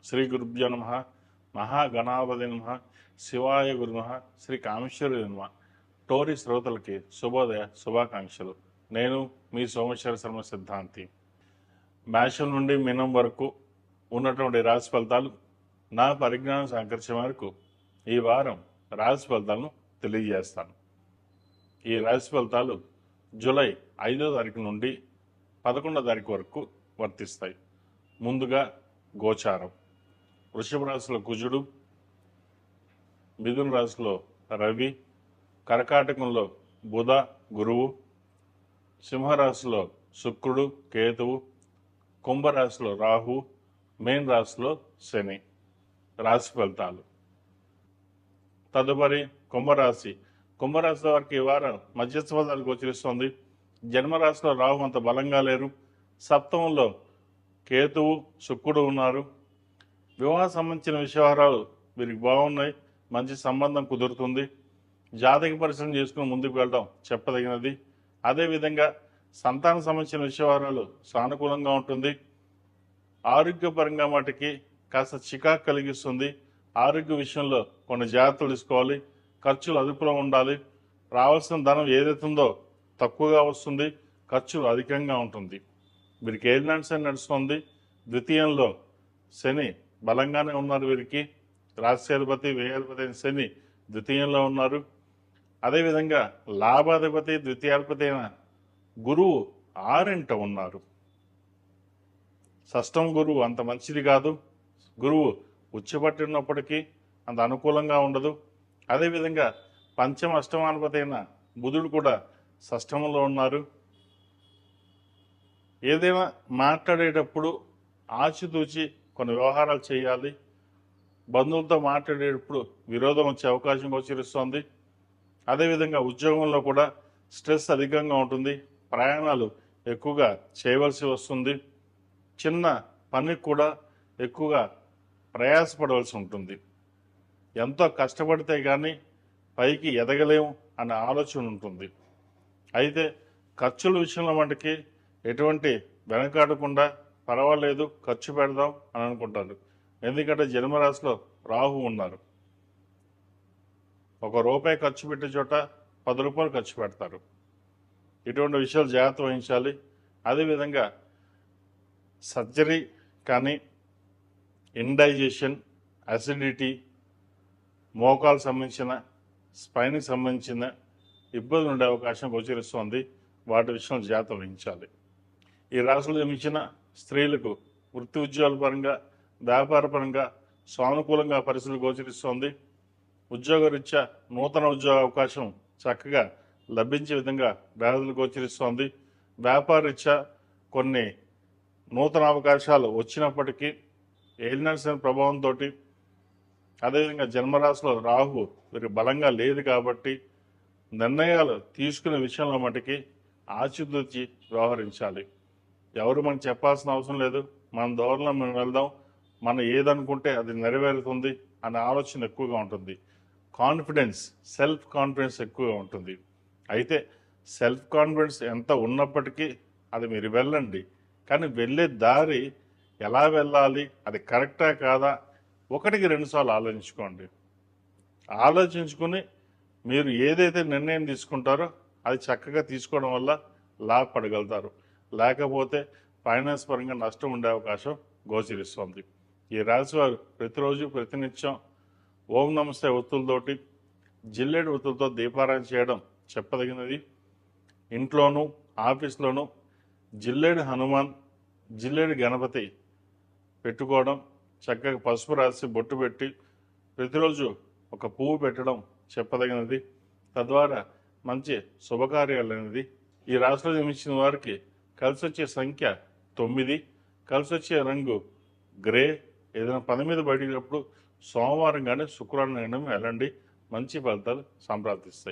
శ్రీ గురుభ్యో నమ. మహాగణాపతి నమ. శివాయ గురు నమ. శ్రీ కామేశ్వరి నమ. టోరీ శ్రోతలకి శుభోదయ శుభాకాంక్షలు. నేను మీ సోమేశ్వర శర్మ సిద్ధాంతి. మేషం నుండి మీనం వరకు ఉన్నటువంటి రాశి ఫలితాలు నా పరిజ్ఞానం సహకరించే వరకు ఈ వారం రాశి ఫలితాలను తెలియజేస్తాను. ఈ రాశి ఫలితాలు జూలై 5వ తారీఖు నుండి 11వ తారీఖు వరకు వర్తిస్తాయి. ముందుగా గోచారం. వృషభ రాశిలో కుజుడు, మిథున రాశిలో రవి, కర్కాటకంలో బుధ గురువు, సింహరాశిలో శుక్రుడు కేతువు, కుంభరాశిలో రాహు, మీన రాశిలో శని. రాశి ఫలితాలు. తదుపరి కుంభరాశి. కుంభరాశి వారికి ఈ వారం మధ్యస్థ ఫలితాలు గోచరిస్తోంది. జన్మరాశిలో రాహు అంత బలంగా లేరు. సప్తమంలో కేతువు శుక్రుడు ఉన్నారు. వివాహ సంబంధించిన విషయాలు వీరికి బాగున్నాయి. మంచి సంబంధం కుదురుతుంది. జాతక పరిశీలన చేసుకుని ముందుకు వెళ్ళడం చెప్పదగినది. అదేవిధంగా సంతానం సంబంధించిన విషయాలు సానుకూలంగా ఉంటుంది. ఆరోగ్యపరంగా మటుకి కాస్త చికాకు కలిగిస్తుంది. ఆరోగ్య విషయంలో కొన్ని జాగ్రత్తలు తీసుకోవాలి. ఖర్చులు అదుపులో ఉండాలి. రావాల్సిన ధనం ఏదైతుందో తక్కువగా వస్తుంది. ఖర్చులు అధికంగా ఉంటుంది. వీరికి ఏలినాటి శని నడుస్తుంది. ద్వితీయంలో శని బలంగానే ఉన్నారు. వీరికి రాష్ట్రాధిపతి వ్యయాధిపతి అయిన శని ద్వితీయంలో ఉన్నారు. అదేవిధంగా లాభాధిపతి ద్వితీయాధిపతి అయిన గురువు 6ంట ఉన్నారు. షష్టం గురువు అంత మంచిది కాదు. గురువు ఉచ్చపట్టినప్పటికీ అంత అనుకూలంగా ఉండదు. అదేవిధంగా పంచమ అష్టమాధిపతి అయిన బుధుడు కూడా షష్టంలో ఉన్నారు. ఏదైనా మాట్లాడేటప్పుడు ఆచితూచి కొన్ని వ్యవహారాలు చేయాలి. బంధువులతో మాట్లాడేటప్పుడు విరోధం వచ్చే అవకాశం గోచరిస్తోంది. అదేవిధంగా ఉద్యోగంలో కూడా స్ట్రెస్ అధికంగా ఉంటుంది. ప్రయాణాలు ఎక్కువగా చేయవలసి వస్తుంది. చిన్న పనికి కూడా ఎక్కువగా ప్రయాసపడవలసి ఉంటుంది. ఎంతో కష్టపడితే కానీ పైకి ఎదగలేము అనే ఆలోచన ఉంటుంది. అయితే ఖర్చుల విషయంలో మటుకి ఎటువంటి వెనకాడకుండా పర్వాలేదు ఖర్చు పెడదాం అని అనుకుంటారు. ఎందుకంటే జన్మరాశిలో రాహు ఉన్నారు. ₹1 ఖర్చు పెట్టే చోట ₹10 ఖర్చు పెడతారు. ఇటువంటి విషయాలు జాగ్రత్త వహించాలి. అదేవిధంగా సర్జరీ కానీ, ఇండైజెషన్, అసిడిటీ, మోకాలు సంబంధించిన స్పైన్కి సంబంధించిన ఇబ్బందులు ఉండే అవకాశం గోచరిస్తోంది. వాటి విషయంలో జాగ్రత్త వహించాలి. ఈ రాశులు జన్మించిన స్త్రీలకు వృత్తి ఉద్యోగాల పరంగా, వ్యాపార పరంగా సానుకూలంగా పరిస్థితులు గోచరిస్తోంది. ఉద్యోగరీత్యా నూతన ఉద్యోగ అవకాశం చక్కగా లభించే విధంగా రాశులు గోచరిస్తోంది. వ్యాపార రీత్యా కొన్ని నూతన అవకాశాలు వచ్చినప్పటికీ ఏలినాటి శని ప్రభావంతో, అదేవిధంగా జన్మరాశిలో రాహు వీరికి బలంగా లేదు కాబట్టి నిర్ణయాలు తీసుకునే విషయంలో మటుకి ఆచితూచి వ్యవహరించాలి. ఎవరు మనకు చెప్పాల్సిన అవసరం లేదు. మన దూరంలో మనం వెళ్దాం, మనం ఏదనుకుంటే అది నెరవేరుతుంది అనే ఆలోచన ఎక్కువగా ఉంటుంది. కాన్ఫిడెన్స్, సెల్ఫ్ కాన్ఫిడెన్స్ ఎక్కువగా ఉంటుంది. అయితే సెల్ఫ్ కాన్ఫిడెన్స్ ఎంత ఉన్నప్పటికీ అది మీరు వెళ్ళండి. కానీ వెళ్ళే దారి ఎలా వెళ్ళాలి, అది కరెక్టా కాదా, 1కి 2 సార్లు ఆలోచించుకోండి. ఆలోచించుకుని మీరు ఏదైతే నిర్ణయం తీసుకుంటారో అది చక్కగా తీసుకోవడం వల్ల లాభపడగలుగుతారు. లేకపోతే ఫైనాన్స్ పరంగా నష్టం ఉండే అవకాశం గోచరిస్తుంది. ఈ రాశి వారు ప్రతిరోజు ప్రతినిత్యం ఓం నమస్తే ఒత్తులతోటి, జిల్లేడు ఒత్తులతో దీపారాయణ చేయడం చెప్పదగినది. ఇంట్లోనూ ఆఫీస్లోనూ జిల్లేడు హనుమాన్, జిల్లేడు గణపతి పెట్టుకోవడం, చక్కగా పసుపు రాసి బొట్టు పెట్టి ప్రతిరోజు ఒక పువ్వు పెట్టడం చెప్పదగినది. తద్వారా మంచి శుభకార్యాలు అనేది. ఈ రాశిలో జన్మించిన వారికి కలిసి వచ్చే సంఖ్య 9, కలిసి వచ్చే రంగు గ్రే. ఏదైనా పని మీద బయటికి సోమవారం కానీ శుక్రవారం కానీ వెళ్ళండి. మంచి ఫలితాలు సంప్రాప్తిస్తాయి.